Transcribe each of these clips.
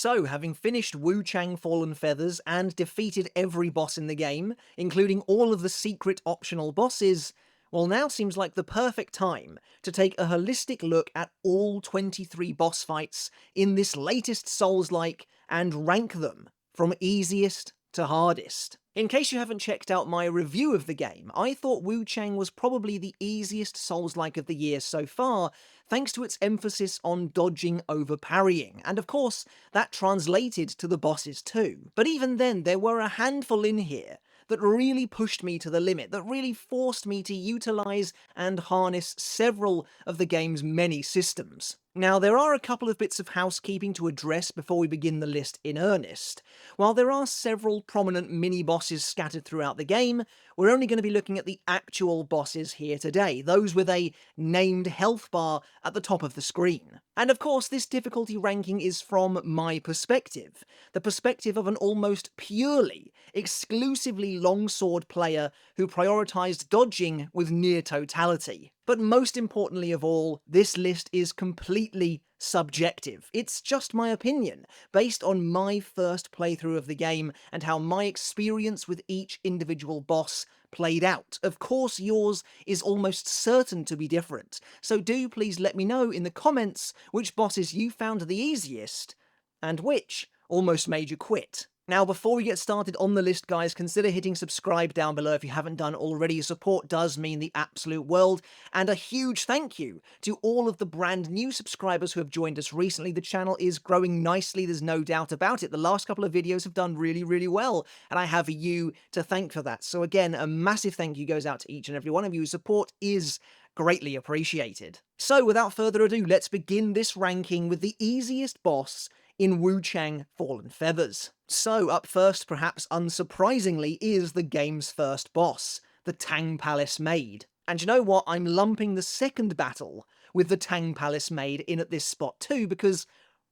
So, having finished Wuchang Fallen Feathers and defeated every boss in the game, including all of the secret optional bosses, well, now seems like the perfect time to take a holistic look at all 23 boss fights in this latest Soulslike and rank them from easiest to hardest. In case you haven't checked out my review of the game, I thought Wuchang was probably the easiest Souls-like of the year so far, thanks to its emphasis on dodging over parrying, and of course, that translated to the bosses too. But even then, there were a handful in here that really pushed me to the limit, that really forced me to utilise and harness several of the game's many systems. Now, there are a couple of bits of housekeeping to address before we begin the list in earnest. While there are several prominent mini-bosses scattered throughout the game, we're only going to be looking at the actual bosses here today, those with a named health bar at the top of the screen. And of course, this difficulty ranking is from my perspective, the perspective of an almost purely, exclusively longsword player who prioritised dodging with near totality. But most importantly of all, this list is completely subjective. It's just my opinion, based on my first playthrough of the game and how my experience with each individual boss played out. Of course, yours is almost certain to be different, so do please let me know in the comments which bosses you found the easiest, and which almost made you quit. Now, before we get started on the list, guys, consider hitting subscribe down below if you haven't done already. Your support does mean the absolute world, and a huge thank you to all of the brand new subscribers who have joined us recently. The channel is growing nicely, there's no doubt about it. The last couple of videos have done really well, and I have you to thank for that. So again, a massive thank you goes out to each and every one of you. Support is greatly appreciated. So without further ado, let's begin this ranking with the easiest boss in Wuchang Fallen Feathers. So up first, perhaps unsurprisingly, is the game's first boss, the Tang Palace Maid. And you know what, I'm lumping the second battle with the Tang Palace Maid in at this spot too, because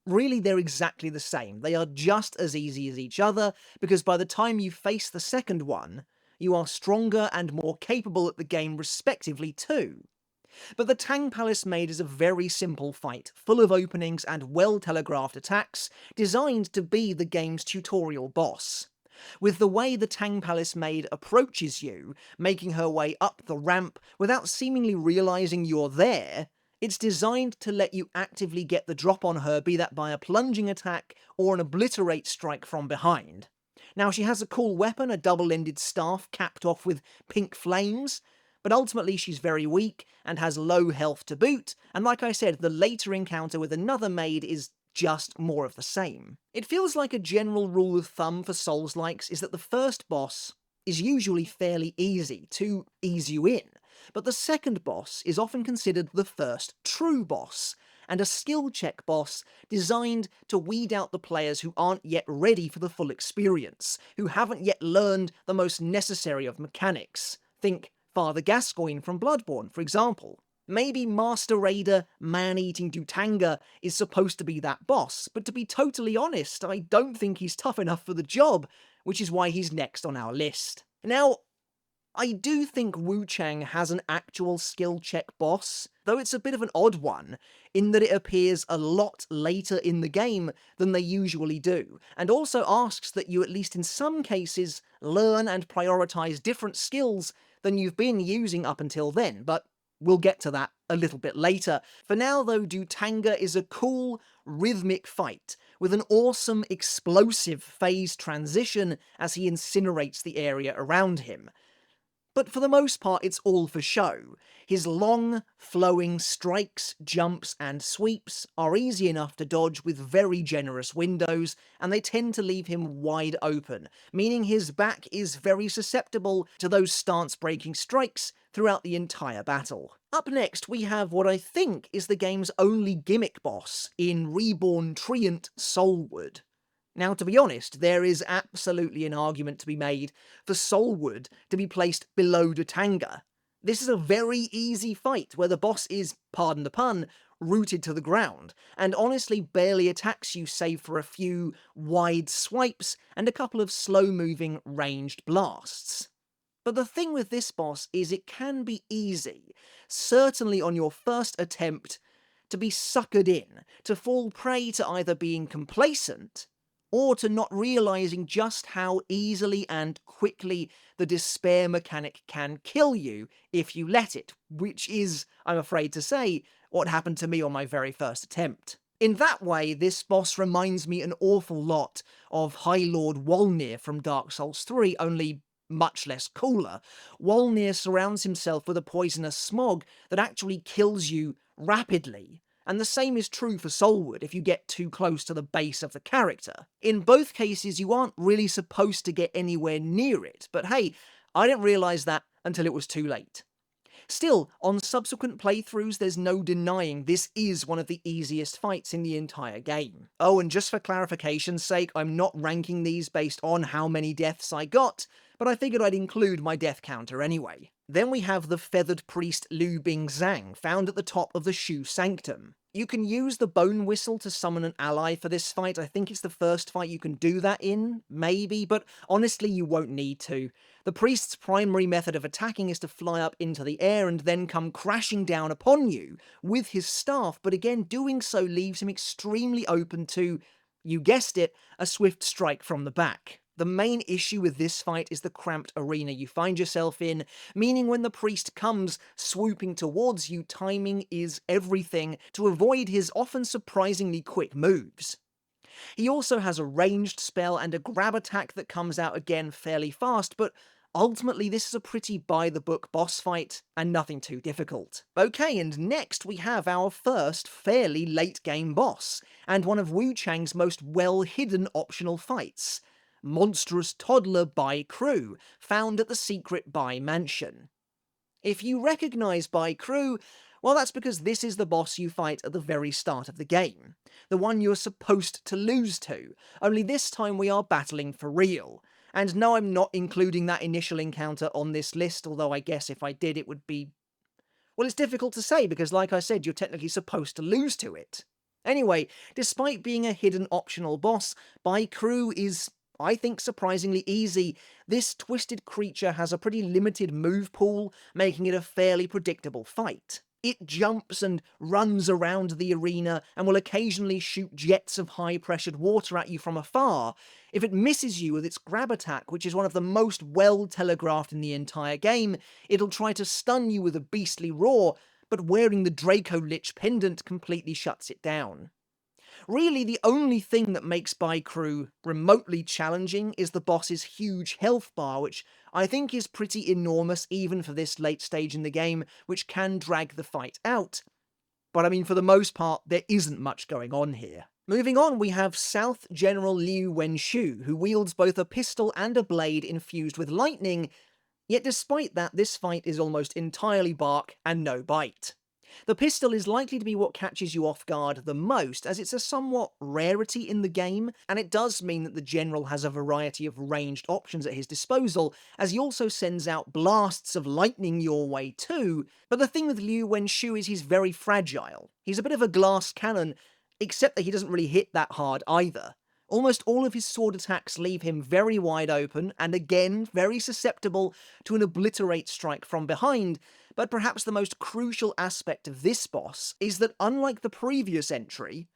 really they're exactly the same. They are just as easy as each other, because by the time you face the second one, you are stronger and more capable at the game respectively too. But the Tang Palace Maid is a very simple fight, full of openings and well-telegraphed attacks, designed to be the game's tutorial boss. With the way the Tang Palace Maid approaches you, making her way up the ramp without seemingly realising you're there, it's designed to let you actively get the drop on her, be that by a plunging attack or an obliterate strike from behind. Now, she has a cool weapon, a double-ended staff capped off with pink flames, but ultimately she's very weak and has low health to boot, and like I said, the later encounter with another maid is just more of the same. It feels like a general rule of thumb for Souls-likes is that the first boss is usually fairly easy, to ease you in, but the second boss is often considered the first true boss, and a skill check boss designed to weed out the players who aren't yet ready for the full experience, who haven't yet learned the most necessary of mechanics. Think Father Gascoigne from Bloodborne, for example. Maybe Master Raider Man-Eating Dutanga is supposed to be that boss, but to be totally honest, I don't think he's tough enough for the job, which is why he's next on our list. Now, I do think Wuchang has an actual skill check boss, though it's a bit of an odd one, in that it appears a lot later in the game than they usually do, and also asks that you at least in some cases learn and prioritise different skills than you've been using up until then, but we'll get to that a little bit later. For now though, Dutanga is a cool, rhythmic fight, with an awesome, explosive phase transition as he incinerates the area around him. But for the most part, it's all for show. His long, flowing strikes, jumps, and sweeps are easy enough to dodge with very generous windows, and they tend to leave him wide open, meaning his back is very susceptible to those stance-breaking strikes throughout the entire battle. Up next, we have what I think is the game's only gimmick boss in Reborn Treant Soulwood. Now, to be honest, there is absolutely an argument to be made for Soulwood to be placed below Dutanga. This is a very easy fight where the boss is, pardon the pun, rooted to the ground, and honestly barely attacks you save for a few wide swipes and a couple of slow-moving ranged blasts. But the thing with this boss is it can be easy, certainly on your first attempt, to be suckered in, to fall prey to either being complacent or to not realizing just how easily and quickly the despair mechanic can kill you if you let it, which is, I'm afraid to say, what happened to me on my very first attempt. In that way, this boss reminds me an awful lot of High Lord Wolnir from Dark Souls 3, only much less cooler. Wolnir surrounds himself with a poisonous smog that actually kills you rapidly, and the same is true for Soulwood if you get too close to the base of the character. In both cases, you aren't really supposed to get anywhere near it, but hey, I didn't realise that until it was too late. Still, on subsequent playthroughs, there's no denying this is one of the easiest fights in the entire game. Oh, and just for clarification's sake, I'm not ranking these based on how many deaths I got, but I figured I'd include my death counter anyway. Then we have the feathered priest Liu Bingzhang, found at the top of the Shu Sanctum. You can use the bone whistle to summon an ally for this fight. I think it's the first fight you can do that in, maybe, but honestly you won't need to. The priest's primary method of attacking is to fly up into the air and then come crashing down upon you with his staff, but again, doing so leaves him extremely open to, you guessed it, a swift strike from the back. The main issue with this fight is the cramped arena you find yourself in, meaning when the priest comes swooping towards you, timing is everything to avoid his often surprisingly quick moves. He also has a ranged spell and a grab attack that comes out again fairly fast, but ultimately this is a pretty by-the-book boss fight, and nothing too difficult. Okay, and next we have our first fairly late-game boss, and one of Wuchang's most well-hidden optional fights. Monstrous Toddler Bai Crew, found at the secret Bai Mansion. If you recognise Bai Crew, well, that's because this is the boss you fight at the very start of the game. The one you're supposed to lose to, only this time we are battling for real. And no, I'm not including that initial encounter on this list, although I guess if I did it would be... well, it's difficult to say because, like I said, you're technically supposed to lose to it. Anyway, despite being a hidden optional boss, Bai Crew is, I think, surprisingly easy. This twisted creature has a pretty limited move pool, making it a fairly predictable fight. It jumps and runs around the arena and will occasionally shoot jets of high-pressured water at you from afar. If it misses you with its grab attack, which is one of the most well-telegraphed in the entire game, it'll try to stun you with a beastly roar, but wearing the Draco Lich pendant completely shuts it down. Really, the only thing that makes Bai Crew remotely challenging is the boss's huge health bar, which I think is pretty enormous even for this late stage in the game, which can drag the fight out. But I mean, for the most part, there isn't much going on here. Moving on, we have South General Liu Wenshu, who wields both a pistol and a blade infused with lightning, yet despite that, this fight is almost entirely bark and no bite. The pistol is likely to be what catches you off guard the most, as it's a somewhat rarity in the game, and it does mean that the general has a variety of ranged options at his disposal, as he also sends out blasts of lightning your way too. But the thing with Liu Wenshu is he's very fragile. He's a bit of a glass cannon, except that he doesn't really hit that hard either. Almost all of his sword attacks leave him very wide open, and again, very susceptible to an obliterate strike from behind, but perhaps the most crucial aspect of this boss is that unlike the previous entry,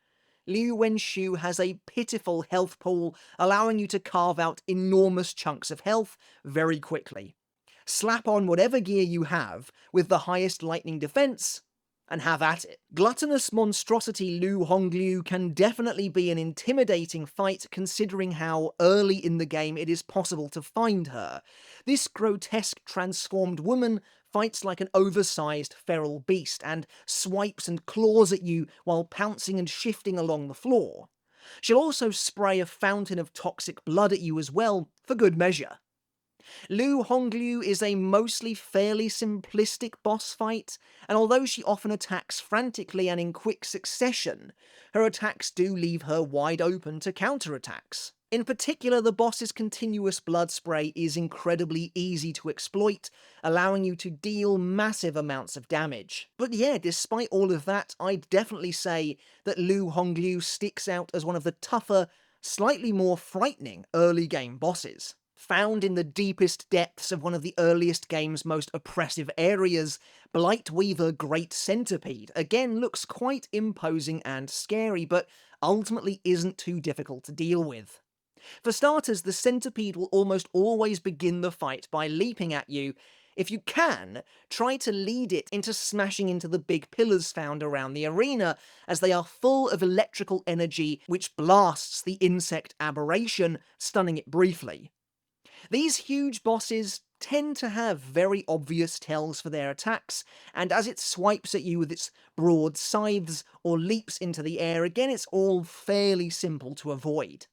Liu Wenshu has a pitiful health pool, allowing you to carve out enormous chunks of health very quickly. Slap on whatever gear you have with the highest lightning defense, and have at it. Gluttonous monstrosity Lu Honglu can definitely be an intimidating fight considering how early in the game it is possible to find her. This grotesque transformed woman fights like an oversized feral beast and swipes and claws at you while pouncing and shifting along the floor. She'll also spray a fountain of toxic blood at you as well, for good measure. Lu Honglu is a mostly fairly simplistic boss fight, and although she often attacks frantically and in quick succession, her attacks do leave her wide open to counterattacks. In particular, the boss's continuous blood spray is incredibly easy to exploit, allowing you to deal massive amounts of damage. But yeah, despite all of that, I'd definitely say that Lu Honglu sticks out as one of the tougher, slightly more frightening early game bosses. Found in the deepest depths of one of the earliest game's most oppressive areas, Blightweaver Great Centipede again looks quite imposing and scary, but ultimately isn't too difficult to deal with. For starters, the centipede will almost always begin the fight by leaping at you. If you can, try to lead it into smashing into the big pillars found around the arena, as they are full of electrical energy which blasts the insect aberration, stunning it briefly. These huge bosses tend to have very obvious tells for their attacks, and as it swipes at you with its broad scythes or leaps into the air, again it's all fairly simple to avoid.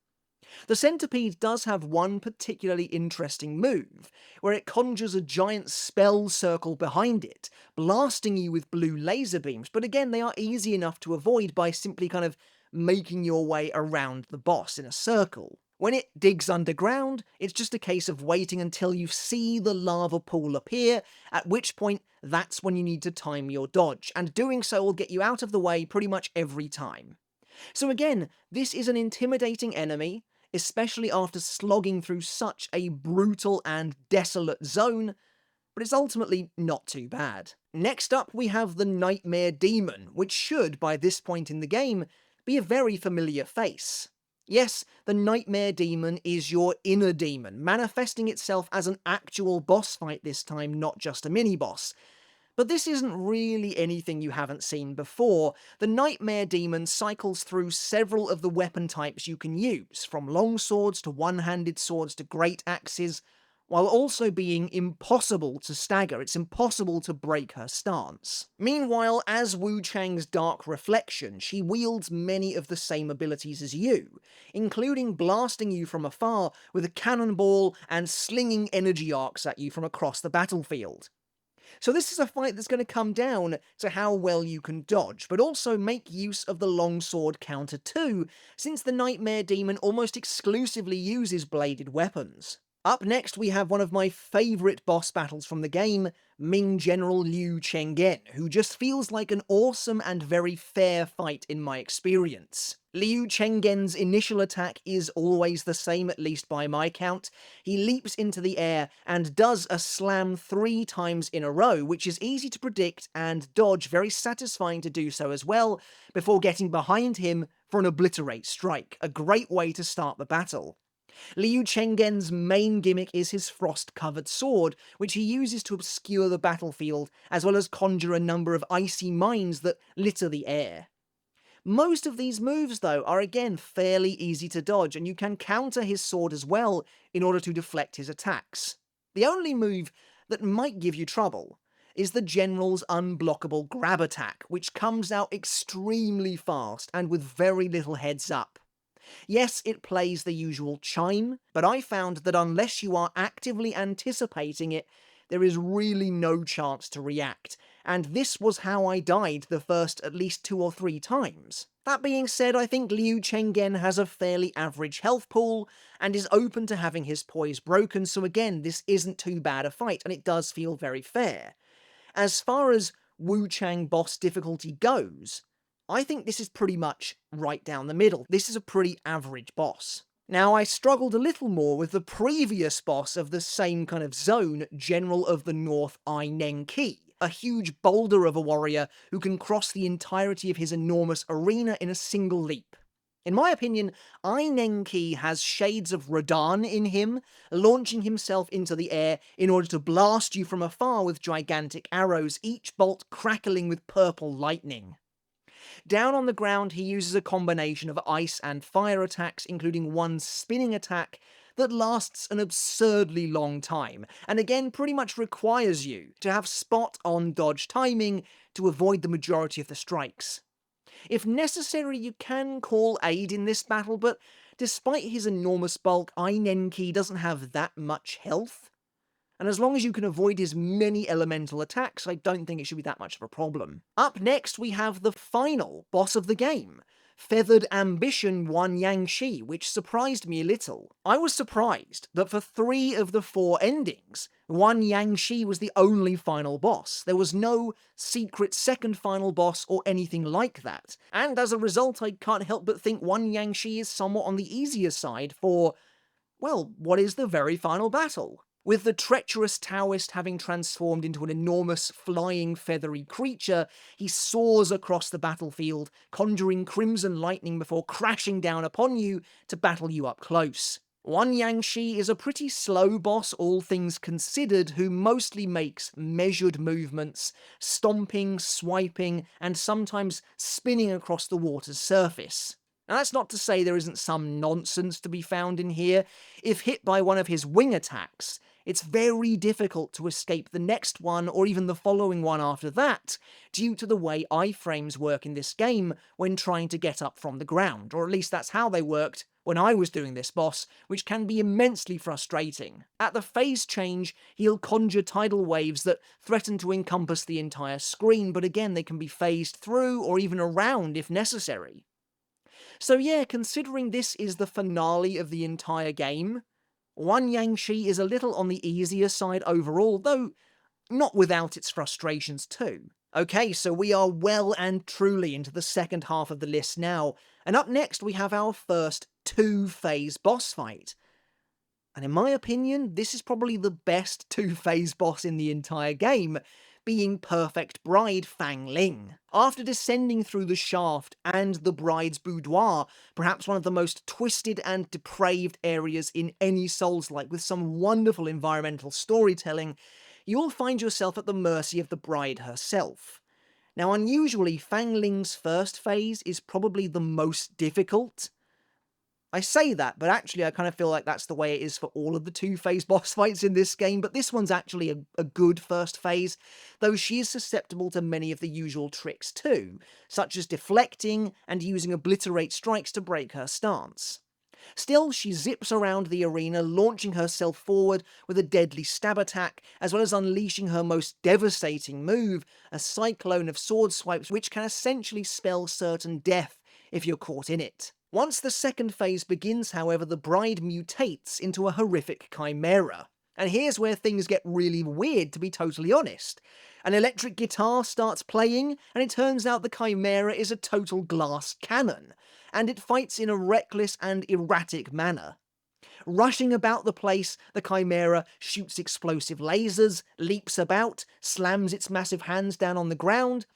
The centipede does have one particularly interesting move, where it conjures a giant spell circle behind it, blasting you with blue laser beams, but again they are easy enough to avoid by simply kind of making your way around the boss in a circle. When it digs underground, it's just a case of waiting until you see the lava pool appear, at which point that's when you need to time your dodge, and doing so will get you out of the way pretty much every time. So again, this is an intimidating enemy, especially after slogging through such a brutal and desolate zone, but it's ultimately not too bad. Next up we have the Nightmare Demon, which should, by this point in the game, be a very familiar face. Yes, the Nightmare Demon is your inner demon, manifesting itself as an actual boss fight this time, not just a mini-boss. But this isn't really anything you haven't seen before. The Nightmare Demon cycles through several of the weapon types you can use, from long swords to one-handed swords to great axes, while also being impossible to stagger. It's impossible to break her stance. Meanwhile, as Wuchang's Dark Reflection, she wields many of the same abilities as you, including blasting you from afar with a cannonball and slinging energy arcs at you from across the battlefield. So this is a fight that's going to come down to how well you can dodge, but also make use of the longsword counter too, since the Nightmare Demon almost exclusively uses bladed weapons. Up next we have one of my favourite boss battles from the game, Ming General Liu Chengen, who just feels like an awesome and very fair fight in my experience. Liu Chengen's initial attack is always the same, at least by my count. He leaps into the air and does a slam 3 times in a row, which is easy to predict and dodge, very satisfying to do so as well, before getting behind him for an obliterate strike, a great way to start the battle. Liu Chengen's main gimmick is his frost-covered sword, which he uses to obscure the battlefield, as well as conjure a number of icy mines that litter the air. Most of these moves, though, are again fairly easy to dodge, and you can counter his sword as well in order to deflect his attacks. The only move that might give you trouble is the General's unblockable grab attack, which comes out extremely fast and with very little heads up. Yes, it plays the usual chime, but I found that unless you are actively anticipating it, there is really no chance to react, and this was how I died the first at least 2 or 3 times. That being said, I think Liu Chengen has a fairly average health pool, and is open to having his poise broken, so again, this isn't too bad a fight, and it does feel very fair. As far as Wuchang boss difficulty goes, I think this is pretty much right down the middle. This is a pretty average boss. Now, I struggled a little more with the previous boss of the same kind of zone, General of the North Ai Nengqi, a huge boulder of a warrior who can cross the entirety of his enormous arena in a single leap. In my opinion, Ai Nengqi has shades of Radahn in him, launching himself into the air in order to blast you from afar with gigantic arrows, each bolt crackling with purple lightning. Down on the ground, he uses a combination of ice and fire attacks, including one spinning attack that lasts an absurdly long time, and again pretty much requires you to have spot-on dodge timing to avoid the majority of the strikes. If necessary, you can call aid in this battle, but despite his enormous bulk, Ai Nengqi doesn't have that much health, and as long as you can avoid his many elemental attacks, I don't think it should be that much of a problem. Up next, we have the final boss of the game, Feathered Ambition Wan Yangshi, which surprised me a little. I was surprised that for 3 of the 4 endings, Wan Yangshi was the only final boss. There was no secret second final boss or anything like that, and as a result I can't help but think Wan Yangshi is somewhat on the easier side for, well, what is the very final battle? With the treacherous Taoist having transformed into an enormous flying feathery creature, he soars across the battlefield, conjuring crimson lightning before crashing down upon you to battle you up close. Wan Yangshi is a pretty slow boss, all things considered, who mostly makes measured movements, stomping, swiping, and sometimes spinning across the water's surface. Now, that's not to say there isn't some nonsense to be found in here. If hit by one of his wing attacks, it's very difficult to escape the next one or even the following one after that, due to the way iframes work in this game when trying to get up from the ground, or at least that's how they worked when I was doing this boss, which can be immensely frustrating. At the phase change, he'll conjure tidal waves that threaten to encompass the entire screen, but again they can be phased through or even around if necessary. So yeah, considering this is the finale of the entire game, Wan Yangshi is a little on the easier side overall, though not without its frustrations too. Okay, so we are well and truly into the second half of the list now, and up next we have our first two-phase boss fight. And in my opinion, this is probably the best two-phase boss in the entire game, being Perfect Bride Fang Ling. After descending through the shaft and the bride's boudoir, perhaps one of the most twisted and depraved areas in any Souls-like, with some wonderful environmental storytelling, you'll find yourself at the mercy of the bride herself. Now, unusually, Fang Ling's first phase is probably the most difficult. I say that, but actually I kind of feel like that's the way it is for all of the two-phase boss fights in this game, but this one's actually a good first phase, though she is susceptible to many of the usual tricks too, such as deflecting and using obliterate strikes to break her stance. Still, she zips around the arena, launching herself forward with a deadly stab attack, as well as unleashing her most devastating move, a cyclone of sword swipes which can essentially spell certain death if you're caught in it. Once the second phase begins, however, the bride mutates into a horrific chimera. And here's where things get really weird, to be totally honest. An electric guitar starts playing, and it turns out the chimera is a total glass cannon, and it fights in a reckless and erratic manner. Rushing about the place, the chimera shoots explosive lasers, leaps about, slams its massive hands down on the ground,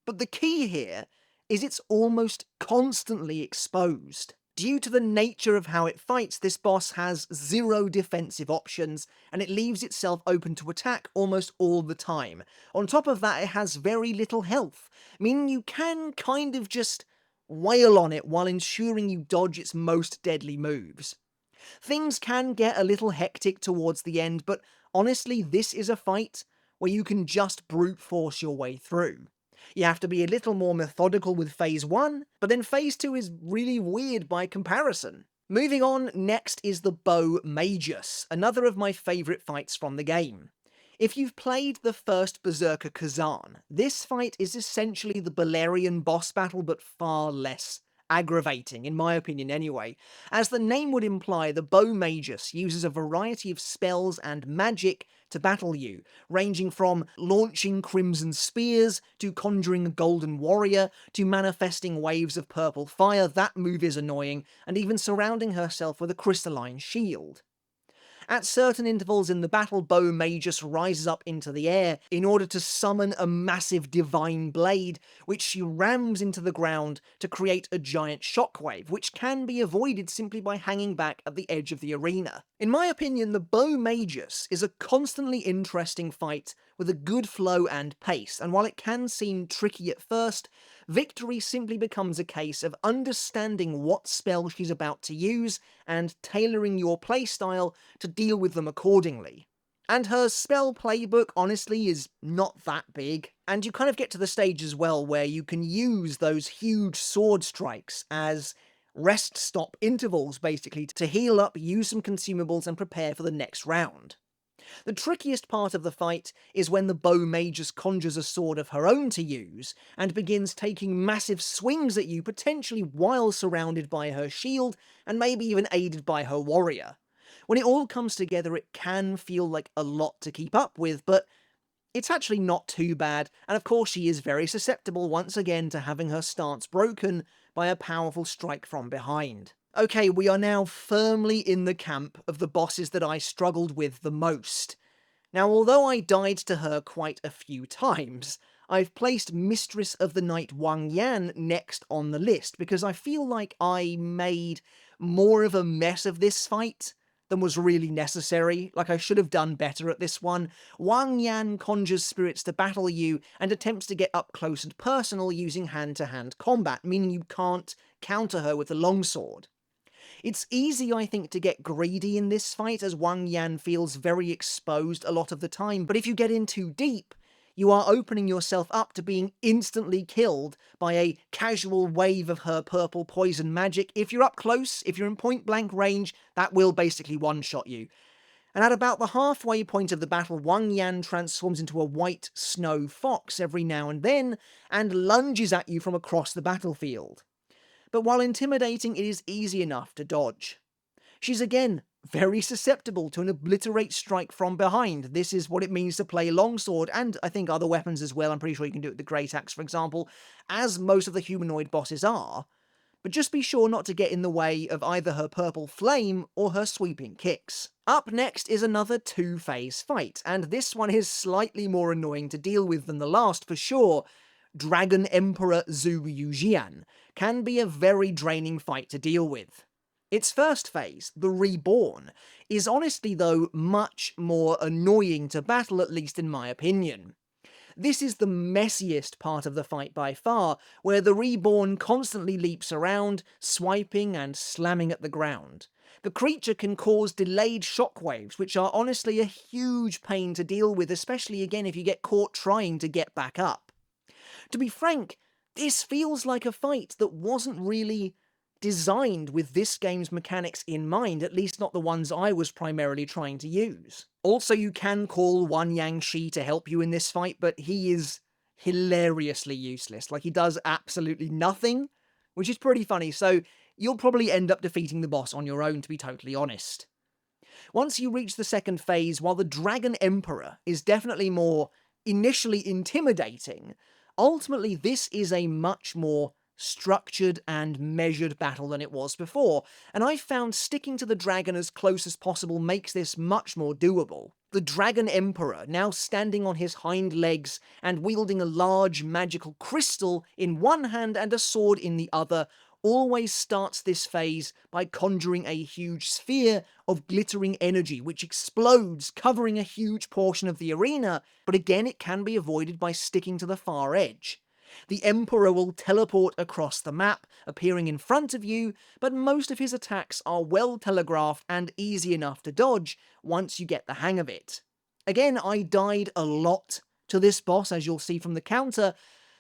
but the key here is it's almost constantly exposed. Due to the nature of how it fights, this boss has zero defensive options, and it leaves itself open to attack almost all the time. On top of that, it has very little health, meaning you can kind of just wail on it while ensuring you dodge its most deadly moves. Things can get a little hectic towards the end, but honestly, this is a fight where you can just brute force your way through. You have to be a little more methodical with Phase 1, but then Phase 2 is really weird by comparison. Moving on, next is the Bow Magus, another of my favourite fights from the game. If you've played the first Berserker Kazan, this fight is essentially the Balerian boss battle, but far less aggravating, in my opinion anyway. As the name would imply, the Bow Magus uses a variety of spells and magic to battle you, ranging from launching crimson spears, to conjuring a golden warrior, to manifesting waves of purple fire, that move is annoying, and even surrounding herself with a crystalline shield. At certain intervals in the battle, Bow Magus rises up into the air in order to summon a massive divine blade, which she rams into the ground to create a giant shockwave, which can be avoided simply by hanging back at the edge of the arena. In my opinion, the Bow Magus is a constantly interesting fight with a good flow and pace, and while it can seem tricky at first, victory simply becomes a case of understanding what spell she's about to use and tailoring your playstyle to deal with them accordingly. And her spell playbook, honestly, is not that big, and you kind of get to the stage as well where you can use those huge sword strikes as rest stop intervals, basically, to heal up, use some consumables, and prepare for the next round. The trickiest part of the fight is when the Bow Magus conjures a sword of her own to use, and begins taking massive swings at you, potentially while surrounded by her shield, and maybe even aided by her warrior. When it all comes together, it can feel like a lot to keep up with, but it's actually not too bad, and of course she is very susceptible once again to having her stance broken by a powerful strike from behind. Okay, we are now firmly in the camp of the bosses that I struggled with the most. Now, although I died to her quite a few times, I've placed Mistress of the Night Wang Yan next on the list because I feel like I made more of a mess of this fight than was really necessary. Like, I should have done better at this one. Wang Yan conjures spirits to battle you and attempts to get up close and personal using hand-to-hand combat, meaning you can't counter her with the longsword. It's easy, I think, to get greedy in this fight, as Wang Yan feels very exposed a lot of the time, but if you get in too deep, you are opening yourself up to being instantly killed by a casual wave of her purple poison magic. If you're up close, if you're in point-blank range, that will basically one-shot you. And at about the halfway point of the battle, Wang Yan transforms into a white snow fox every now and then, and lunges at you from across the battlefield. But while intimidating, it is easy enough to dodge. She's again very susceptible to an obliterate strike from behind. This is what it means to play longsword, and I think other weapons as well. I'm pretty sure you can do it with the great axe, for example, as most of the humanoid bosses are. But just be sure not to get in the way of either her purple flame or her sweeping kicks. Up next is another two-phase fight, and this one is slightly more annoying to deal with than the last for sure. Dragon Emperor Zhu Yujian can be a very draining fight to deal with. Its first phase, the Reborn, is honestly though much more annoying to battle, at least in my opinion. This is the messiest part of the fight by far, where the Reborn constantly leaps around, swiping and slamming at the ground. The creature can cause delayed shockwaves, which are honestly a huge pain to deal with, especially again if you get caught trying to get back up. To be frank, this feels like a fight that wasn't really designed with this game's mechanics in mind, at least not the ones I was primarily trying to use. Also, you can call Wan Yangshi to help you in this fight, but he is hilariously useless. Like, he does absolutely nothing, which is pretty funny, so you'll probably end up defeating the boss on your own, to be totally honest. Once you reach the second phase, while the Dragon Emperor is definitely more initially intimidating, ultimately this is a much more structured and measured battle than it was before, and I've found sticking to the dragon as close as possible makes this much more doable. The Dragon Emperor, now standing on his hind legs and wielding a large magical crystal in one hand and a sword in the other, always starts this phase by conjuring a huge sphere of glittering energy which explodes, covering a huge portion of the arena, but again it can be avoided by sticking to the far edge. The Emperor will teleport across the map, appearing in front of you, but most of his attacks are well telegraphed and easy enough to dodge once you get the hang of it. Again, I died a lot to this boss, as you'll see from the counter,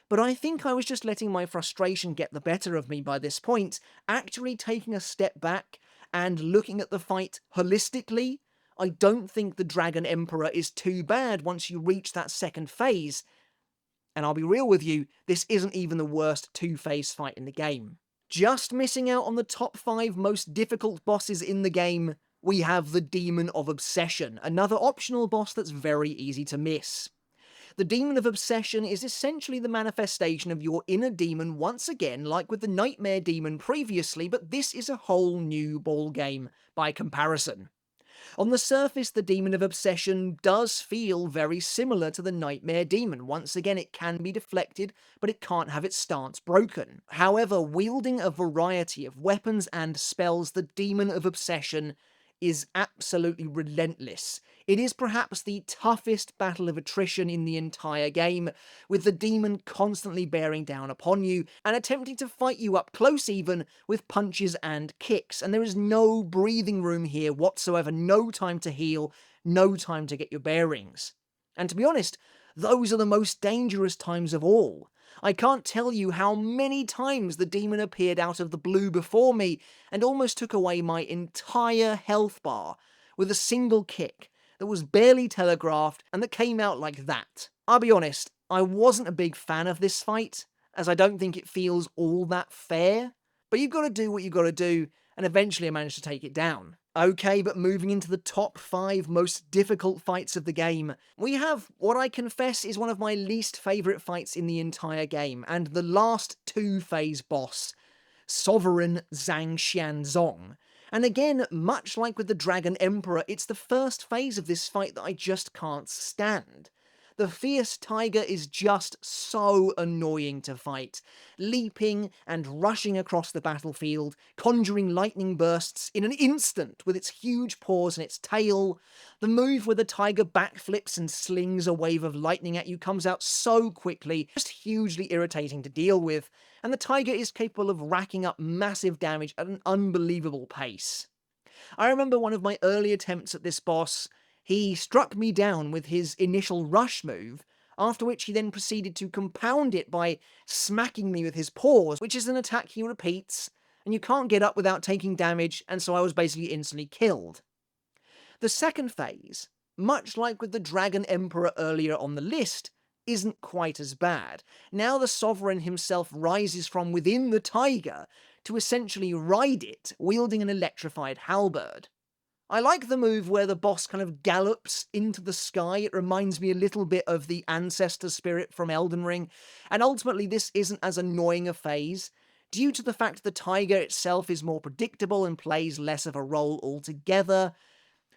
but I think I was just letting my frustration get the better of me by this point, actually taking a step back and looking at the fight holistically. I don't think the Dragon Emperor is too bad once you reach that second phase. And I'll be real with you, this isn't even the worst two-phase fight in the game. Just missing out on the top 5 most difficult bosses in the game, we have the Demon of Obsession, another optional boss that's very easy to miss. The Demon of Obsession is essentially the manifestation of your inner demon once again, like with the Nightmare Demon previously, but this is a whole new ballgame by comparison. On the surface, the Demon of Obsession does feel very similar to the Nightmare Demon. Once again, it can be deflected, but it can't have its stance broken. However, wielding a variety of weapons and spells, the Demon of Obsession is absolutely relentless. It is perhaps the toughest battle of attrition in the entire game, with the demon constantly bearing down upon you and attempting to fight you up close even with punches and kicks, and there is no breathing room here whatsoever, no time to heal, no time to get your bearings. And to be honest, those are the most dangerous times of all. I can't tell you how many times the demon appeared out of the blue before me and almost took away my entire health bar with a single kick that was barely telegraphed and that came out like that. I'll be honest, I wasn't a big fan of this fight, as I don't think it feels all that fair, but you've got to do what you've got to do, and eventually I managed to take it down. Okay, but moving into the top 5 most difficult fights of the game, we have what I confess is one of my least favourite fights in the entire game, and the last two-phase boss, Sovereign Zhang Xianzong. And again, much like with the Dragon Emperor, it's the first phase of this fight that I just can't stand. The fierce tiger is just so annoying to fight, leaping and rushing across the battlefield, conjuring lightning bursts in an instant with its huge paws and its tail. The move where the tiger backflips and slings a wave of lightning at you comes out so quickly, just hugely irritating to deal with, and the tiger is capable of racking up massive damage at an unbelievable pace. I remember one of my early attempts at this boss. He struck me down with his initial rush move, after which he then proceeded to compound it by smacking me with his paws, which is an attack he repeats, and you can't get up without taking damage, and so I was basically instantly killed. The second phase, much like with the Dragon Emperor earlier on the list, isn't quite as bad. Now the Sovereign himself rises from within the tiger to essentially ride it, wielding an electrified halberd. I like the move where the boss kind of gallops into the sky. It reminds me a little bit of the Ancestor Spirit from Elden Ring, and ultimately this isn't as annoying a phase, due to the fact the tiger itself is more predictable and plays less of a role altogether.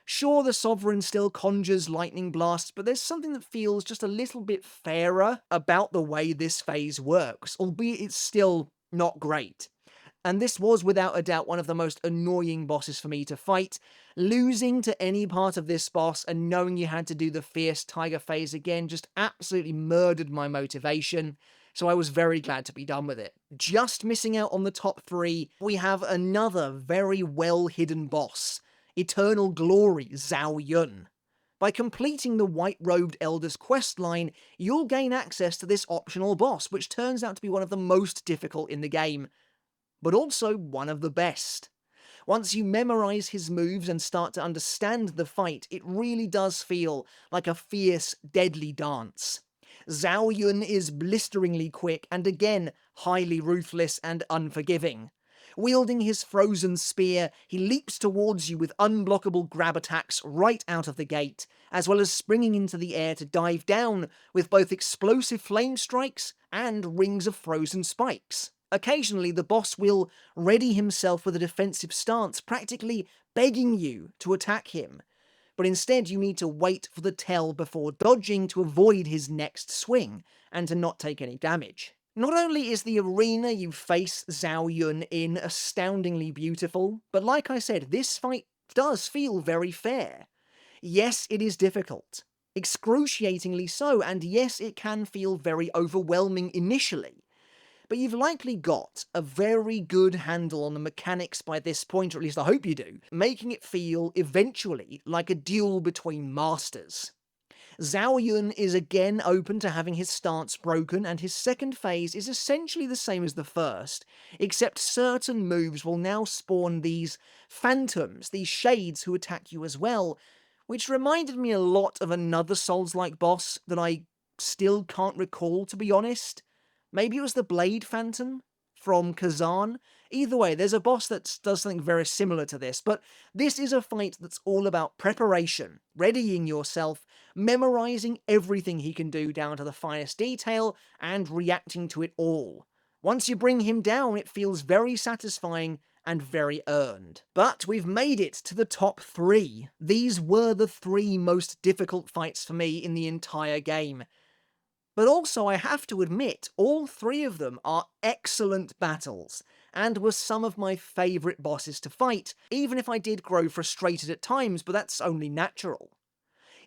Sure, the Sovereign still conjures lightning blasts, but there's something that feels just a little bit fairer about the way this phase works, albeit it's still not great. And this was without a doubt one of the most annoying bosses for me to fight. Losing to any part of this boss and knowing you had to do the fierce tiger phase again just absolutely murdered my motivation, so I was very glad to be done with it. Just missing out on the top 3, we have another very well hidden boss, Eternal Glory Zhao Yun. By completing the White-Robed Elder's questline, you'll gain access to this optional boss, which turns out to be one of the most difficult in the game, but also one of the best. Once you memorize his moves and start to understand the fight, it really does feel like a fierce, deadly dance. Zhao Yun is blisteringly quick and again, highly ruthless and unforgiving. Wielding his frozen spear, he leaps towards you with unblockable grab attacks right out of the gate, as well as springing into the air to dive down with both explosive flame strikes and rings of frozen spikes. Occasionally, the boss will ready himself with a defensive stance, practically begging you to attack him, but instead you need to wait for the tell before dodging to avoid his next swing, and to not take any damage. Not only is the arena you face Zhao Yun in astoundingly beautiful, but like I said, this fight does feel very fair. Yes, it is difficult, excruciatingly so, and yes, it can feel very overwhelming initially. But you've likely got a very good handle on the mechanics by this point, or at least I hope you do, making it feel, eventually, like a duel between masters. Zhao Yun is again open to having his stance broken, and his second phase is essentially the same as the first, except certain moves will now spawn these phantoms, these shades who attack you as well, which reminded me a lot of another Souls-like boss that I still can't recall, to be honest. Maybe it was the Blade Phantom from Kazan? Either way, there's a boss that does something very similar to this, but this is a fight that's all about preparation, readying yourself, memorizing everything he can do down to the finest detail, and reacting to it all. Once you bring him down, it feels very satisfying and very earned. But we've made it to the top 3. These were the 3 most difficult fights for me in the entire game. But also, I have to admit, all 3 of them are excellent battles, and were some of my favourite bosses to fight, even if I did grow frustrated at times, but that's only natural.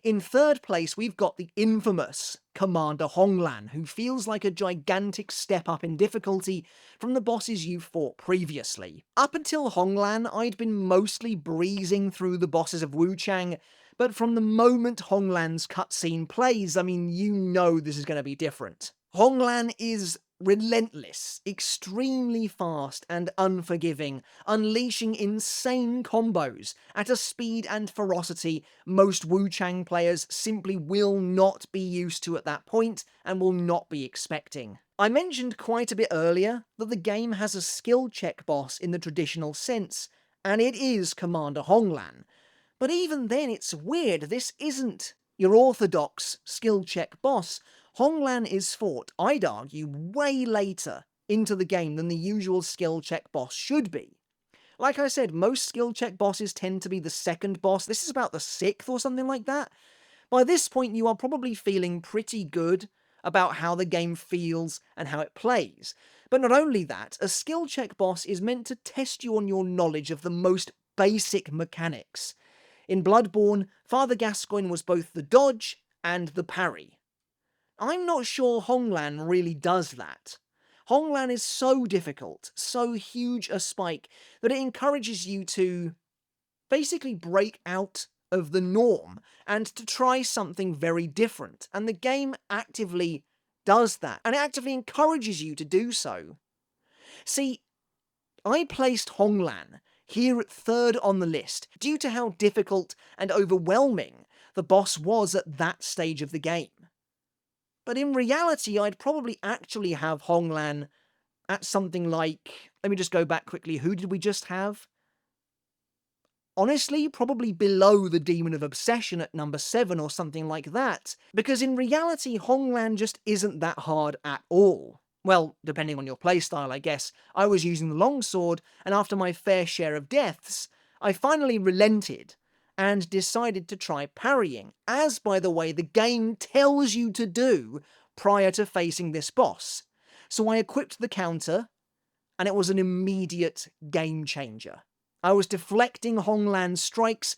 In third place, we've got the infamous Commander Honglan, who feels like a gigantic step up in difficulty from the bosses you've fought previously. Up until Honglan, I'd been mostly breezing through the bosses of Wuchang, but from the moment Honglan's cutscene plays, I mean, you know this is going to be different. Honglan is relentless, extremely fast and unforgiving, unleashing insane combos at a speed and ferocity most Wuchang players simply will not be used to at that point and will not be expecting. I mentioned quite a bit earlier that the game has a skill check boss in the traditional sense, and it is Commander Honglan. But even then, it's weird, this isn't your orthodox skill check boss. Honglan is fought, I'd argue, way later into the game than the usual skill check boss should be. Like I said, most skill check bosses tend to be the second boss. This is about the 6th or something like that. By this point, you are probably feeling pretty good about how the game feels and how it plays. But not only that, a skill check boss is meant to test you on your knowledge of the most basic mechanics. In Bloodborne, Father Gascoigne was both the dodge and the parry. I'm not sure Honglan really does that. Honglan is so difficult, so huge a spike, that it encourages you to basically break out of the norm and to try something very different. And the game actively does that, and it actively encourages you to do so. See, I placed Honglan here at 3rd on the list due to how difficult and overwhelming the boss was at that stage of the game. But in reality, I'd probably actually have Honglan at something like... Let me just go back quickly. Who did we just have? Honestly, probably below the Demon of Obsession at number 7 or something like that. Because in reality, Honglan just isn't that hard at all. Well, depending on your playstyle, I guess. I was using the longsword, and after my fair share of deaths, I finally relented and decided to try parrying, as, by the way, the game tells you to do prior to facing this boss. So I equipped the counter, and it was an immediate game changer. I was deflecting Honglan's strikes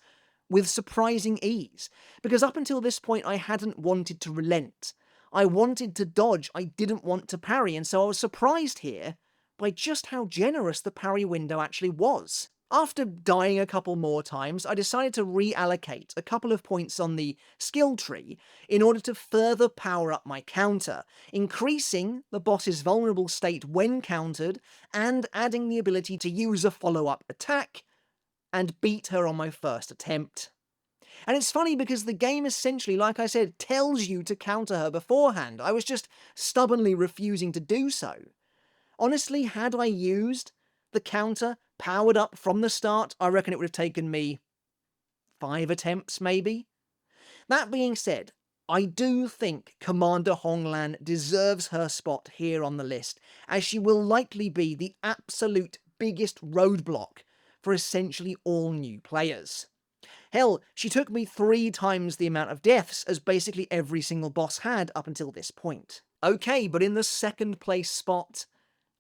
with surprising ease, because up until this point I hadn't wanted to relent. I wanted to dodge, I didn't want to parry, and so I was surprised here by just how generous the parry window actually was. After dying a couple more times, I decided to reallocate a couple of points on the skill tree in order to further power up my counter, increasing the boss's vulnerable state when countered, and adding the ability to use a follow-up attack and beat her on my first attempt. And it's funny because the game essentially, like I said, tells you to counter her beforehand. I was just stubbornly refusing to do so. Honestly, had I used the counter powered up from the start, I reckon it would have taken me 5 attempts, maybe. That being said, I do think Commander Honglan deserves her spot here on the list, as she will likely be the absolute biggest roadblock for essentially all new players. Hell, she took me 3 times the amount of deaths as basically every single boss had up until this point. Okay, but in the 2nd place spot,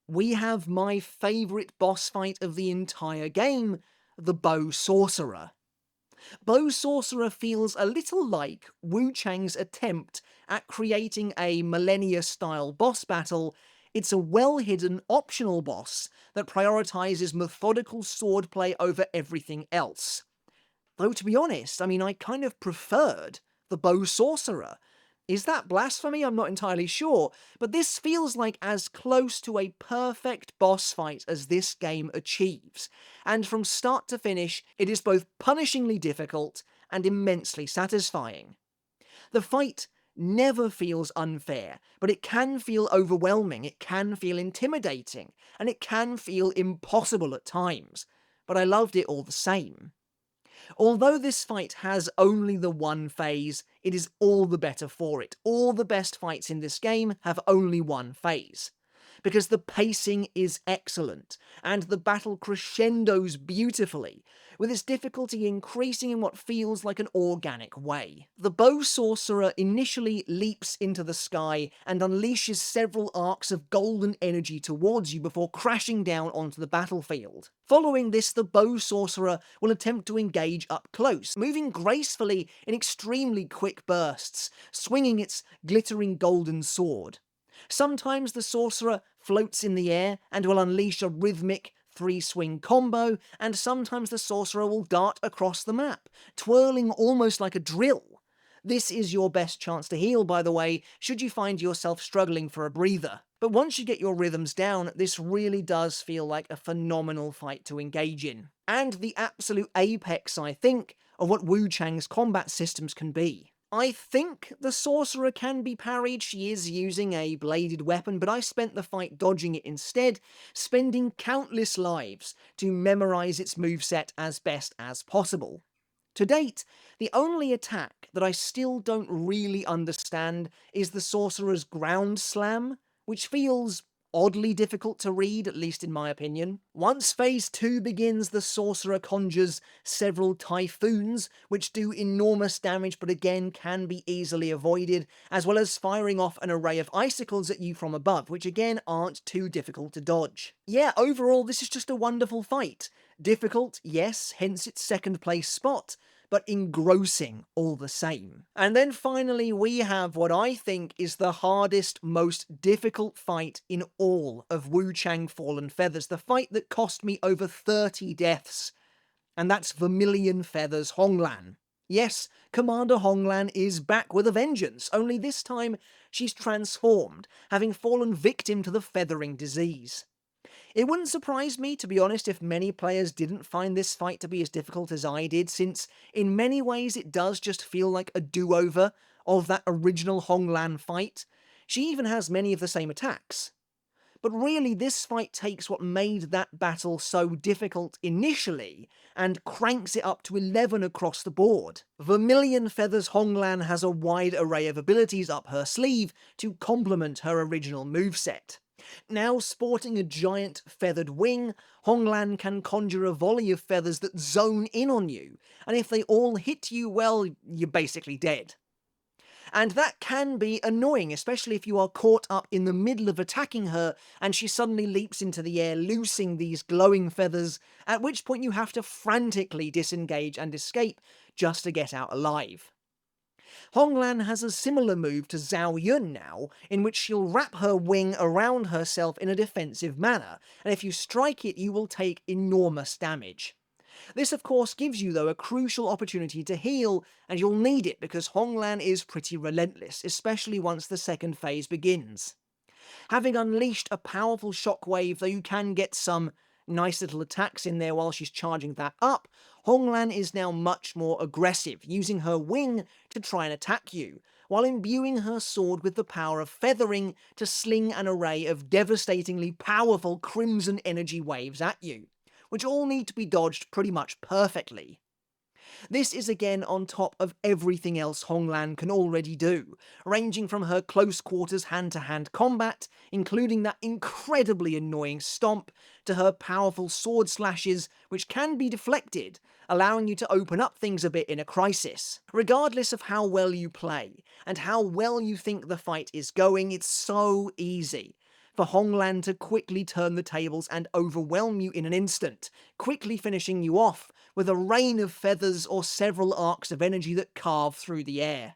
we have my favourite boss fight of the entire game, the Bow Sorcerer. Bow Sorcerer feels a little like Wuchang's attempt at creating a Millennia-style boss battle. It's a well-hidden, optional boss that prioritises methodical swordplay over everything else. Though, to be honest, I kind of preferred the Bow Sorcerer. Is that blasphemy? I'm not entirely sure, but this feels like as close to a perfect boss fight as this game achieves, and from start to finish, it is both punishingly difficult and immensely satisfying. The fight never feels unfair, but it can feel overwhelming, it can feel intimidating, and it can feel impossible at times, but I loved it all the same. Although this fight has only the one phase, it is all the better for it. All the best fights in this game have only one phase. Because the pacing is excellent, and the battle crescendos beautifully, with its difficulty increasing in what feels like an organic way. The Bow Sorcerer initially leaps into the sky and unleashes several arcs of golden energy towards you before crashing down onto the battlefield. Following this, the Bow Sorcerer will attempt to engage up close, moving gracefully in extremely quick bursts, swinging its glittering golden sword. Sometimes the sorcerer floats in the air and will unleash a rhythmic 3-swing combo, and sometimes the sorcerer will dart across the map, twirling almost like a drill. This is your best chance to heal, by the way, should you find yourself struggling for a breather. But once you get your rhythms down, this really does feel like a phenomenal fight to engage in. And the absolute apex, I think, of what Wuchang's combat systems can be. I think the sorcerer can be parried. She is using a bladed weapon, but I spent the fight dodging it instead, spending countless lives to memorize its moveset as best as possible. To date, the only attack that I still don't really understand is the sorcerer's ground slam, which feels oddly difficult to read, at least in my opinion. Once Phase 2 begins, the sorcerer conjures several typhoons, which do enormous damage but again can be easily avoided, as well as firing off an array of icicles at you from above, which again aren't too difficult to dodge. Yeah, overall this is just a wonderful fight. Difficult, yes, hence its second place spot, but engrossing all the same. And then finally we have what I think is the hardest, most difficult fight in all of Wuchang Fallen Feathers, the fight that cost me over 30 deaths, and that's Vermilion Feathers Honglan. Yes, Commander Honglan is back with a vengeance, only this time she's transformed, having fallen victim to the feathering disease. It wouldn't surprise me, to be honest, if many players didn't find this fight to be as difficult as I did, since in many ways it does just feel like a do-over of that original Honglan fight. She even has many of the same attacks. But really, this fight takes what made that battle so difficult initially and cranks it up to 11 across the board. Vermilion Feathers Honglan has a wide array of abilities up her sleeve to complement her original moveset. Now sporting a giant feathered wing, Honglan can conjure a volley of feathers that zone in on you, and if they all hit you, well, you're basically dead. And that can be annoying, especially if you are caught up in the middle of attacking her and she suddenly leaps into the air, loosing these glowing feathers, at which point you have to frantically disengage and escape just to get out alive. Honglan has a similar move to Zhao Yun now, in which she'll wrap her wing around herself in a defensive manner, and if you strike it you will take enormous damage. This of course gives you though a crucial opportunity to heal, and you'll need it because Honglan is pretty relentless, especially once the second phase begins. Having unleashed a powerful shockwave, though you can get some nice little attacks in there while she's charging that up, Honglan is now much more aggressive, using her wing to try and attack you, while imbuing her sword with the power of feathering to sling an array of devastatingly powerful crimson energy waves at you, which all need to be dodged pretty much perfectly. This is again on top of everything else Honglan can already do, ranging from her close quarters hand-to-hand combat, including that incredibly annoying stomp, to her powerful sword slashes, which can be deflected, allowing you to open up things a bit in a crisis. Regardless of how well you play, and how well you think the fight is going, it's so easy for Honglan to quickly turn the tables and overwhelm you in an instant, quickly finishing you off with a rain of feathers or several arcs of energy that carve through the air.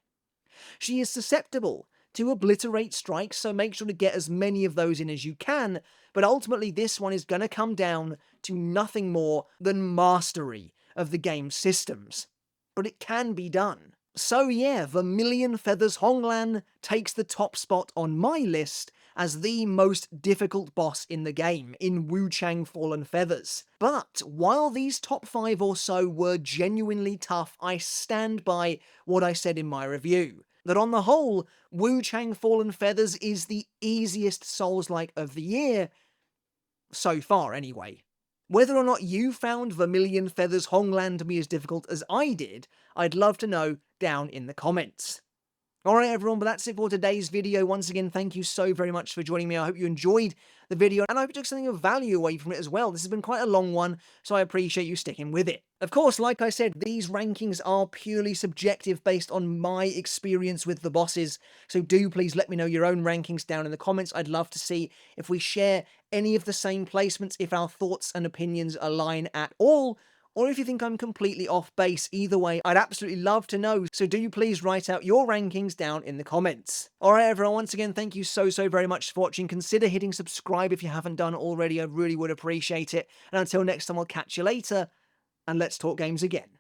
She is susceptible to obliterate strikes, so make sure to get as many of those in as you can, but ultimately this one is going to come down to nothing more than mastery of the game's systems. But it can be done. So yeah, Vermilion Feathers Honglan takes the top spot on my list as the most difficult boss in the game, in Wuchang Fallen Feathers. But while these top 5 or so were genuinely tough, I stand by what I said in my review, that on the whole, Wuchang Fallen Feathers is the easiest Souls-like of the year, so far anyway. Whether or not you found Vermilion Feathers Honglan to be as difficult as I did, I'd love to know down in the comments. Alright everyone, but that's it for today's video. Once again, thank you so very much for joining me. I hope you enjoyed the video, and I hope you took something of value away from it as well. This has been quite a long one, so I appreciate you sticking with it. Of course, like I said, these rankings are purely subjective based on my experience with the bosses, so do please let me know your own rankings down in the comments. I'd love to see if we share any of the same placements, if our thoughts and opinions align at all, or if you think I'm completely off base. Either way, I'd absolutely love to know, so do please write out your rankings down in the comments. Alright everyone, once again, thank you so very much for watching. Consider hitting subscribe if you haven't done already, I really would appreciate it. And until next time, I'll catch you later, and let's talk games again.